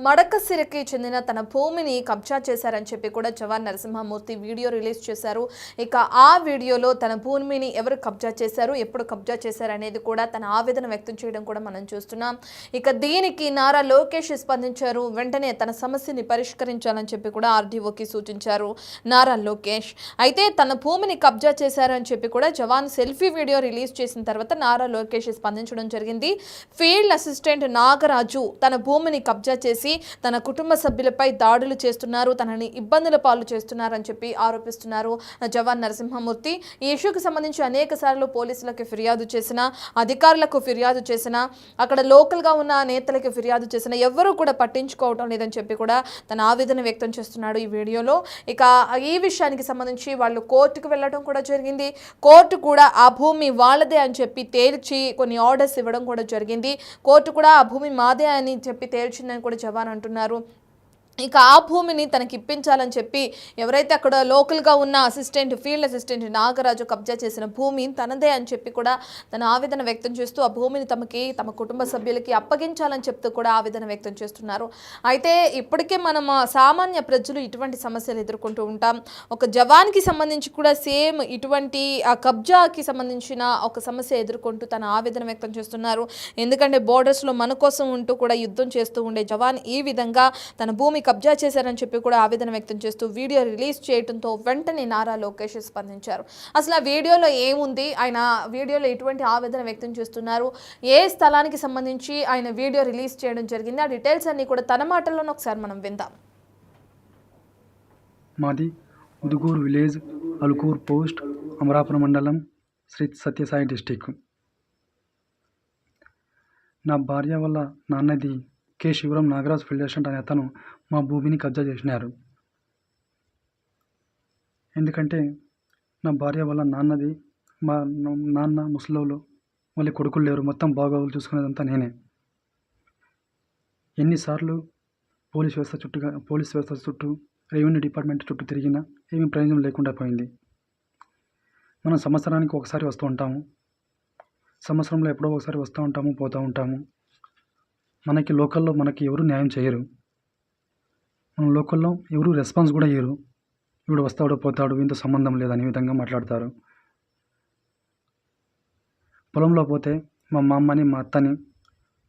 మడకసిరికి చెందిన తన భూమిని కబ్జా చేశారని చెప్పి కూడా జవాన్ నరసింహమూర్తి వీడియో రిలీజ్ చేశారు. ఇక ఆ వీడియోలో తన భూమిని ఎవరు కబ్జా చేశారు, ఎప్పుడు కబ్జా చేశారు అనేది కూడా తన ఆవేదన వ్యక్తం చేయడం కూడా మనం చూస్తున్నాం. ఇక దీనికి నారా లోకేష్ స్పందించారు. వెంటనే తన సమస్యని పరిష్కరించాలని చెప్పి కూడా ఆర్డీఓకి సూచించారు నారా లోకేష్. అయితే తన భూమిని కబ్జా చేశారని చెప్పి కూడా జవాన్ సెల్ఫీ వీడియో రిలీజ్ చేసిన తర్వాత నారా లోకేష్ స్పందించడం జరిగింది. ఫీల్డ్ అసిస్టెంట్ నాగరాజు తన భూమిని కబ్జా చేసి తన కుటుంబ సభ్యులపై దాడులు చేస్తున్నారు, తనని ఇబ్బందుల పాలు చేస్తున్నారని చెప్పి ఆరోపిస్తున్నారు జవాన్ నరసింహమూర్తి. ఈ ఇష్యూకి సంబంధించి అనేక సార్లు పోలీసులకు ఫిర్యాదు చేసిన, అధికారులకు ఫిర్యాదు చేసిన, అక్కడ లోకల్గా ఉన్న నేతలకు ఫిర్యాదు చేసిన ఎవరూ కూడా పట్టించుకోవటం లేదని చెప్పి కూడా తన ఆవేదన వ్యక్తం చేస్తున్నాడు ఈ వీడియోలో. ఇక ఈ విషయానికి సంబంధించి వాళ్ళు కోర్టుకు వెళ్ళడం కూడా జరిగింది. కోర్టు కూడా ఆ భూమి వాళ్ళదే అని చెప్పి తేల్చి కొన్ని ఆర్డర్స్ ఇవ్వడం కూడా జరిగింది. కోర్టు కూడా ఆ భూమి మాదే అని చెప్పి తేల్చిందని కూడా జవాన్ అంటున్నారు. ఇక ఆ భూమిని తనకి ఇప్పించాలని చెప్పి ఎవరైతే అక్కడ లోకల్గా ఉన్న ఫీల్డ్ అసిస్టెంట్ నాగరాజు కబ్జా చేసిన భూమి తనదే అని చెప్పి కూడా తన ఆవేదన వ్యక్తం చేస్తూ ఆ భూమిని తమ కుటుంబ సభ్యులకి అప్పగించాలని చెప్తూ కూడా ఆవేదన వ్యక్తం చేస్తున్నారు. అయితే ఇప్పటికే మనం సామాన్య ప్రజలు ఇటువంటి సమస్యలు ఎదుర్కొంటూ ఉంటాం. ఒక జవాన్కి సంబంధించి కూడా సేమ్ ఇటువంటి ఆ కబ్జాకి సంబంధించిన ఒక సమస్య ఎదుర్కొంటూ తన ఆవేదన వ్యక్తం చేస్తున్నారు. ఎందుకంటే బోర్డర్స్లో మన కోసం ఉంటూ కూడా యుద్ధం చేస్తూ ఉండే జవాన్ ఈ విధంగా తన భూమి కబ్జా చేశారని చెప్పి కూడా ఆవేదన వ్యక్తం చేస్తూ వీడియో రిలీజ్ చేయడంతో వెంటనే నారా లోకేష్ స్పందించారు. అసలు ఆ వీడియోలో ఏముంది, ఆయన వీడియోలో ఎటువంటి ఆవేదన వ్యక్తం చేస్తున్నారు, ఏ స్థలానికి సంబంధించి ఆయన వీడియో రిలీజ్ చేయడం జరిగింది, ఆ డీటెయిల్స్ అన్ని కూడా తన మాటల్లోనే ఒకసారి మనం విందాం. మాది ఉదుగూరు విలేజ్, అలుకూరు పోస్ట్, అమరాపురం మండలం, శ్రీ సత్యసాయి డిస్టిక్. నా భార్య వల్ల నాన్నది K Sivaram Nagaraj field assistant అనే అతను మా భూమిని కబ్జా చేసినారు. ఎందుకంటే నా భార్య వల్ల మా నాన్న ముసలోళ్ళు, మళ్ళీ కొడుకులు లేరు, మొత్తం బాగోగులు చూసుకునేదంతా నేనే. ఎన్నిసార్లు పోలీస్ వ్యవస్థ చుట్టూ రెవెన్యూ డిపార్ట్మెంట్ చుట్టూ తిరిగినా ఏమీ ప్రయోజనం లేకుండా పోయింది. మనం సంవత్సరానికి ఒకసారి వస్తూ ఉంటాము, సంవత్సరంలో ఎప్పుడో ఒకసారి వస్తూ ఉంటాము, పోతూ ఉంటాము. మనకి లోకల్లో ఎవరు న్యాయం చేయరు. మన లోకల్లో ఎవరు రెస్పాన్స్ కూడా ఇయ్యరు. వీడు వస్తాడు పోతాడు, వీంతో సంబంధం లేదని విధంగా మాట్లాడతారు. పొలంలో పోతే మా అమ్మని మా అత్తని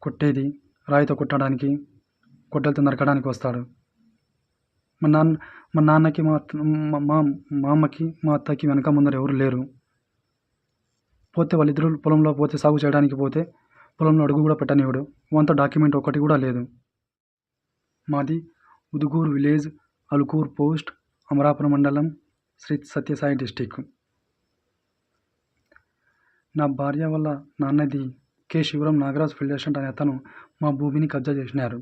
కొట్టేది, రాయితో కొట్టడానికి, కొట్టెలతో నరకడానికి వస్తాడు. మా నాన్నకి మా అమ్మకి మా అత్తకి వెనక ముందర ఎవరు లేరు. పోతే వాళ్ళిద్దరూ పొలంలో పోతే సాగు చేయడానికి పోతే పొలంలో అడుగు కూడా పెట్టనివ్వడు. వంత డాక్యుమెంట్ ఒకటి కూడా లేదు. మాది ఉదుగూరు విలేజ్, అలుకూరు పోస్ట్, అమరాపురం మండలం, శ్రీ సత్యసాయి డిస్టిక్. నా భార్య వల్ల నాన్నది K Sivaram Nagaraj field assistant అనే అతను మా భూమిని కబ్జా చేసినారు.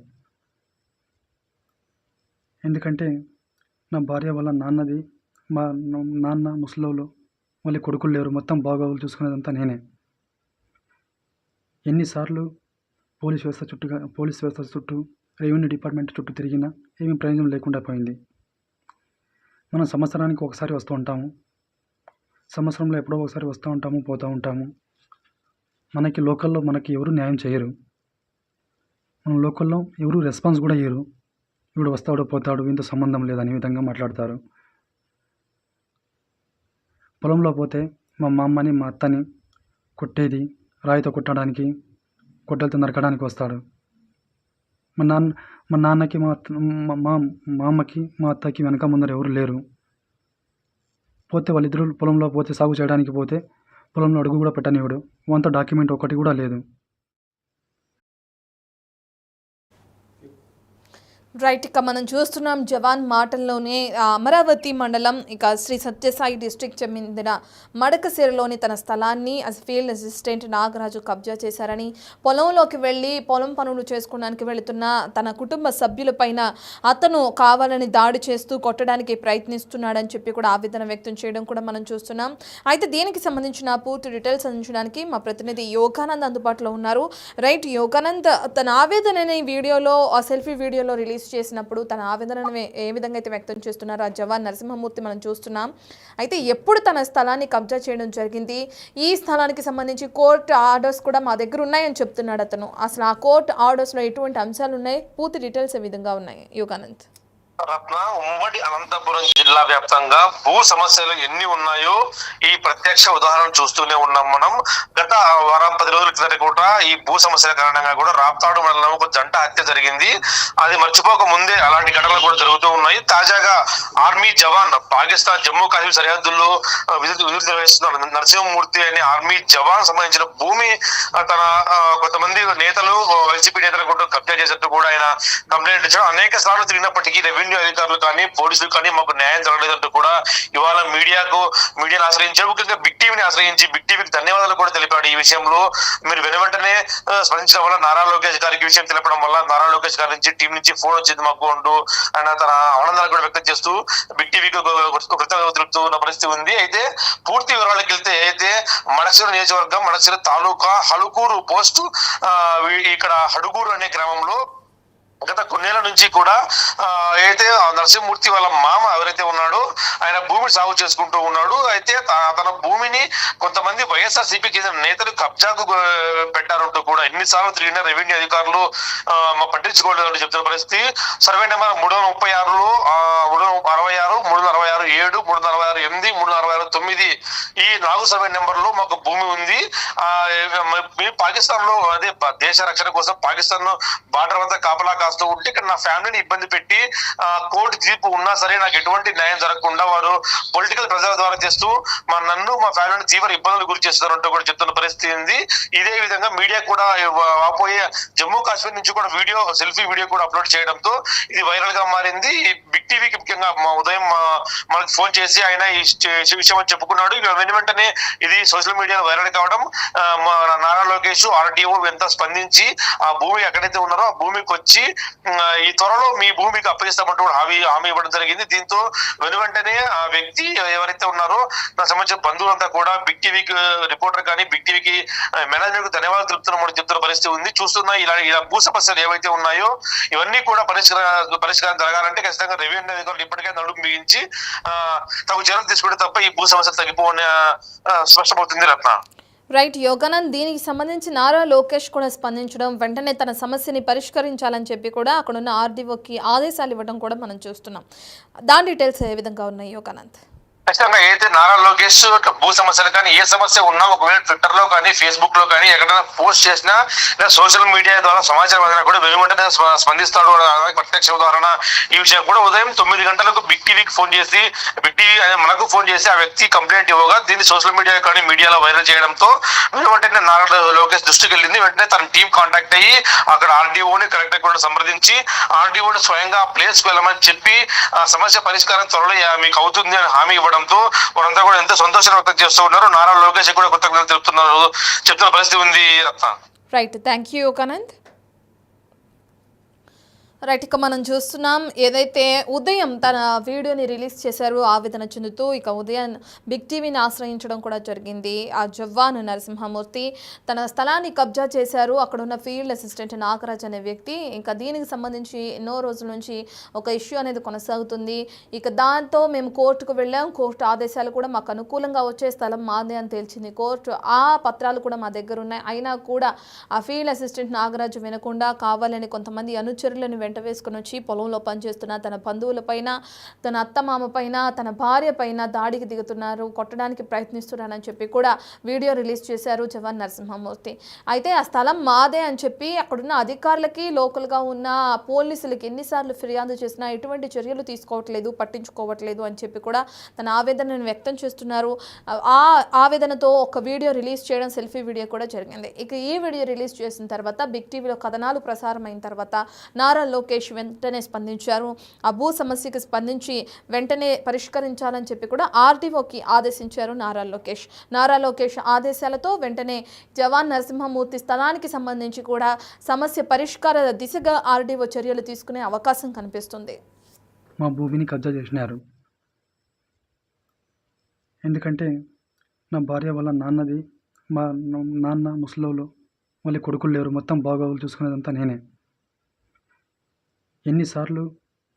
ఎందుకంటే నా భార్య వల్ల మా నాన్న ముసలోళ్ళు, మళ్ళీ కొడుకులు లేరు, మొత్తం బాగోగులు చూసుకునేదంతా నేనే. ఎన్నిసార్లు పోలీస్ వ్యవస్థ చుట్టూ రెవెన్యూ డిపార్ట్మెంట్ చుట్టూ తిరిగినా ఏమీ ప్రయోజనం లేకుండా పోయింది. మనం సంవత్సరానికి ఒకసారి వస్తూ ఉంటాము, సంవత్సరంలో ఎప్పుడో ఒకసారి వస్తూ ఉంటాము, పోతూ ఉంటాము. మనకి లోకల్లో ఎవరు న్యాయం చేయరు. మన లోకల్లో ఎవరు రెస్పాన్స్ కూడా ఇయ్యరు. వీడు వస్తాడు పోతాడు, వీంతో సంబంధం లేదని విధంగా మాట్లాడతారు. పొలంలో పోతే మా అమ్మని మా అత్తని కొట్టేది, రాయితో కొట్టడానికి, కొట్టెలతో నరకడానికి వస్తాడు. మా నాన్నకి మా అమ్మకి మా అత్తకి వెనక ముందర ఎవరు లేరు. పోతే వాళ్ళిద్దరూ పొలంలో పోతే సాగు చేయడానికి పోతే పొలంలో అడుగు కూడా పెట్టనివ్వడు. వంత డాక్యుమెంట్ ఒకటి కూడా లేదు. రైట్, ఇక మనం చూస్తున్నాం జవాన్ మాటల్లోనే అమరావతి మండలం, ఇక శ్రీ సత్యసాయి డిస్ట్రిక్ట్ చెందిన మడకసిరలోని తన స్థలాన్ని ఫీల్డ్ అసిస్టెంట్ నాగరాజు కబ్జా చేశారని, పొలంలోకి వెళ్ళి పొలం పనులు చేసుకోవడానికి వెళుతున్న తన కుటుంబ సభ్యులపైన అతను కావాలని దాడి చేస్తూ కొట్టడానికి ప్రయత్నిస్తున్నాడని చెప్పి కూడా ఆవేదన వ్యక్తం చేయడం కూడా మనం చూస్తున్నాం. అయితే దీనికి సంబంధించిన పూర్తి డీటెయిల్స్ అందించడానికి మా ప్రతినిధి యోగానంద్ అందుబాటులో ఉన్నారు. రైట్ యోగానంద్, తన ఆవేదనని వీడియోలో సెల్ఫీ వీడియోలో రిలీజ్ రిలీజ్ చేసినప్పుడు తన ఆవేదనను ఏ విధంగా అయితే వ్యక్తం చేస్తున్నారో ఆ జవాన్ నరసింహమూర్తి మనం చూస్తున్నాం. అయితే ఎప్పుడు తన స్థలాన్ని కబ్జా చేయడం జరిగింది, ఈ స్థలానికి సంబంధించి కోర్టు ఆర్డర్స్ కూడా మా దగ్గర ఉన్నాయని చెప్తున్నాడు అతను. అసలు ఆ కోర్టు ఆర్డర్స్లో ఎటువంటి అంశాలు ఉన్నాయి, పూర్తి డీటెయిల్స్ ఏ విధంగా ఉన్నాయి యోగానంద్? రత్న, ఉమ్మడి అనంతపురం జిల్లా వ్యాప్తంగా భూ సమస్యలు ఎన్ని ఉన్నాయో ఈ ప్రత్యక్ష ఉదాహరణ చూస్తూనే ఉన్నాం మనం. గత వారం 10 రోజుల క్రితం కూడా ఈ భూ సమస్యల కారణంగా కూడా రాప్తాడు మండలం ఒక జంట హత్య జరిగింది. అది మర్చిపోక ముందే అలాంటి ఘటనలు కూడా జరుగుతూ ఉన్నాయి. తాజాగా ఆర్మీ జవాన్ పాకిస్తాన్ జమ్మూ కాశ్మీర్ సరిహద్దుల్లో విధులు నిర్వహిస్తున్న నరసింహమూర్తి అనే ఆర్మీ జవాన్ సంబంధించిన భూమి తన కొంతమంది నేతలు, వైసీపీ నేతలు కూడా కబ్జా చేసినట్టు కూడా ఆయన కంప్లైంట్ ఇచ్చారు. అనేక సార్లు తిరిగినప్పటికీ రెవెన్యూ అధికారులు కానీ పోలీసులు కానీ మాకు న్యాయం జరగలేదంటూ కూడా ఇవాళ మీడియాని ఆశ్రయించారు. ముఖ్యంగా బిగ్ టీవీని ఆశ్రయించి బిగ్ టీవీకి ధన్యవాదాలు కూడా తెలిపాడు. ఈ విషయంలో మీరు వెంటనే స్పందించడం వల్ల నారా లోకేష్ గారికి విషయం తెలపడం వల్ల నారా లోకేష్ గారి నుంచి టీం నుంచి ఫోన్ వచ్చింది మాకు అంటూ ఆయన తన ఆనందాలు కూడా వ్యక్తం చేస్తూ బిగ్ టీవీకి కృతజ్ఞతలు తెలుపుతూ ఉన్న పరిస్థితి ఉంది. అయితే పూర్తి వివరాలకు వెళ్తే అయితే మడసిర నియోజకవర్గం, మడసిర తాలూకా హలుకూరు పోస్టు ఇక్కడ హడుగూరు అనే గ్రామంలో గత కొన్నేళ్ల నుంచి కూడా అయితే నరసింహమూర్తి వాళ్ళ మామ ఎవరైతే ఉన్నాడో ఆయన భూమిని సాగు చేసుకుంటూ ఉన్నాడు. అయితే తన భూమిని కొంతమంది వైఎస్ఆర్సీపీకి చెందిన నేతలు కబ్జాకు పెట్టారంటూ కూడా ఎన్నిసార్లు తిరిగిన రెవెన్యూ అధికారులు పట్టించుకోలేదని చెప్తున్న పరిస్థితి. సర్వే నెంబర్ 336లో 366, 366, 7, 346, 8, 346, 9 ఈ 4 సర్వే నెంబర్లో మాకు భూమి ఉంది. పాకిస్తాన్ లో అదే దేశ రక్షణ కోసం పాకిస్తాన్ బార్డర్ వద్ద కాపలా కాస్తూ ఉంటే ఇక్కడ నా ఫ్యామిలీని ఇబ్బంది పెట్టి కోర్టు తీర్పు ఉన్నా సరే నాకు ఎటువంటి న్యాయం జరగకుండా వారు పొలిటికల్ ప్రెజర్ ద్వారా చేస్తూ నన్ను మా ఫ్యామిలీని తీవ్ర ఇబ్బందులు గురి చేస్తారంటూ కూడా చెప్తున్న పరిస్థితి ఉంది. ఇదే విధంగా మీడియా కూడా వాపోయే జమ్మూ కాశ్మీర్ నుంచి కూడా సెల్ఫీ వీడియో కూడా అప్లోడ్ చేయడంతో ఇది వైరల్ గా మారింది. బిగ్ టీవీకి ముఖ్యంగా ఉదయం మనకు ఫోన్ చేసి ఆయన ఈ విషయం అని చెప్పుకున్నాడు. వెంటనే ఇది సోషల్ మీడియాలో వైరల్ కావడం నారా లోకేష్ ఆర్డీఓ ఎంత స్పందించి ఆ భూమి ఎక్కడైతే ఉన్నారో ఆ భూమికి వచ్చి ఈ త్వరలో మీ భూమికి అప్పగిస్తామంటూ హామీ ఇవ్వడం జరిగింది. దీంతో వెంటనే ఆ వ్యక్తి ఎవరైతే ఉన్నారో దానికి సంబంధించిన బంధువులంతా కూడా బిగ్ టీవీకి రిపోర్టర్ కానీ బిగ్ టీవీకి మేనేజ్మెంట్ ధన్యవాదాలు చెప్తున్న పరిస్థితి ఉంది. చూస్తున్నా ఇలా భూ సమస్యలు ఏవైతే ఉన్నాయో ఇవన్నీ కూడా పరిష్కారం జరగాలంటే ఖచ్చితంగా రెవెన్యూ అధికారులు ఇప్పటికే నడుము బిగించి తగు చర్యలు తీసుకుంటే తప్ప ఈ భూ సమస్యలు తగ్గిపోవని స్పష్టమవుతుంది. రత్న, రైట్ యోగానంద్, దీనికి సంబంధించి నారా లోకేష్ కూడా స్పందించడం, వెంటనే తన సమస్యని పరిష్కరించాలని చెప్పి కూడా అక్కడున్న ఆర్డీఓకి ఆదేశాలు ఇవ్వడం కూడా మనం చూస్తున్నాం. దాని డీటెయిల్స్ ఏ విధంగా ఉన్నాయి యోగానంద్? ఖచ్చితంగా అయితే నారా లోకేష్ భూ సమస్యలు కానీ ఏ సమస్య ఉన్నా ఒకవేళ ట్విట్టర్ లో కానీ ఫేస్బుక్ లో కానీ ఎక్కడైనా పోస్ట్ చేసినా లేదా సోషల్ మీడియా ద్వారా సమాచారం అందినా కూడా వెంటనే స్పందిస్తాడు. ప్రత్యక్ష ఉదాహరణ ఈ విషయం కూడా ఉదయం 9 గంటలకు బిగ్ టీవీకి ఫోన్ చేసి బిగ్ టీవీ మనకు ఫోన్ చేసి ఆ వ్యక్తి కంప్లైంట్ ఇవ్వగా దీన్ని సోషల్ మీడియా కానీ మీడియాలో వైరల్ చేయడంతో వెంటనే నారా లోకేష్ దృష్టికి వెళ్ళింది. వెంటనే తన టీం కాంటాక్ట్ అయ్యి అక్కడ ఆర్డీఓని కలెక్టర్ కూడా సంప్రదించి ఆర్డీఓని స్వయంగా ప్లేస్ కు వెళ్ళమని చెప్పి ఆ సమస్య పరిష్కారం త్వరలో మీకు అవుతుంది అని హామీ ఇవ్వడంతో వారంతా కూడా ఎంతో సంతోషం వ్యక్తం చేస్తూ ఉన్నారు. నారా లోకేష్ కూడా కృతజ్ఞతలు చెప్తున్న పరిస్థితి ఉంది. Right, thank you Yoganand. Right, ఇక మనం చూస్తున్నాం ఏదైతే ఉదయం తన వీడియోని రిలీజ్ చేశారో ఆవేదన చెందుతూ ఇక ఉదయం బిగ్ టీవీని ఆశ్రయించడం కూడా జరిగింది. ఆ జవాన్ నరసింహమూర్తి తన స్థలాన్ని కబ్జా చేశారు. అక్కడ ఉన్న ఫీల్డ్ అసిస్టెంట్ నాగరాజ్ అనే వ్యక్తి. ఇంకా దీనికి సంబంధించి ఎన్నో రోజుల నుంచి ఒక ఇష్యూ అనేది కొనసాగుతుంది. ఇక దాంతో మేము కోర్టుకు వెళ్ళాం. కోర్టు ఆదేశాలు కూడా మాకు అనుకూలంగా వచ్చే స్థలం మాదే అని తేల్చింది కోర్టు. ఆ పత్రాలు కూడా మా దగ్గర ఉన్నాయి. అయినా కూడా ఆ ఫీల్డ్ అసిస్టెంట్ నాగరాజు వినకుండా కావాలని కొంతమంది అనుచరులను వెంట వేసుకుని వచ్చి పొలంలో పనిచేస్తున్న తన బంధువుల పైన, తన అత్తమామ పైన, తన భార్య పైన దాడికి దిగుతున్నారు, కొట్టడానికి ప్రయత్నిస్తున్నారని చెప్పి కూడా వీడియో రిలీజ్ చేశారు జవాన్ నరసింహమూర్తి. అయితే ఆ స్థలం మాదే అని చెప్పి అక్కడున్న అధికారులకి, లోకల్గా ఉన్న పోలీసులకి ఎన్నిసార్లు ఫిర్యాదు చేసినా ఎటువంటి చర్యలు తీసుకోవట్లేదు, పట్టించుకోవట్లేదు అని చెప్పి కూడా తన ఆవేదనను వ్యక్తం చేస్తున్నారు. ఆ ఆవేదనతో ఒక వీడియో రిలీజ్ చేయడం, సెల్ఫీ వీడియో కూడా జరిగింది. ఇక ఈ వీడియో రిలీజ్ చేసిన తర్వాత బిగ్ టీవీలో కథనాలు ప్రసారమైన తర్వాత నారా లోకేష్ వెంటనే స్పందించారు. ఆ భూ సమస్యకి స్పందించి వెంటనే పరిష్కరించాలని చెప్పి కూడా ఆర్డీఓకి ఆదేశించారు నారా లోకేష్ ఆదేశాలతో వెంటనే జవాన్ నరసింహమూర్తి స్థలానికి సంబంధించి కూడా సమస్య పరిష్కార దిశగా ఆర్డీఓ చర్యలు తీసుకునే అవకాశం కనిపిస్తుంది. మా భూమిని కబ్జా చేసినారు. ఎందుకంటే నా భార్య వాళ్ళ నాన్నది, మా నాన్న ముసలోళ్ళు, మళ్ళీ కొడుకులు లేరు, మొత్తం బాగోగులు చూసుకునేదంతా నేనే. ఎన్నిసార్లు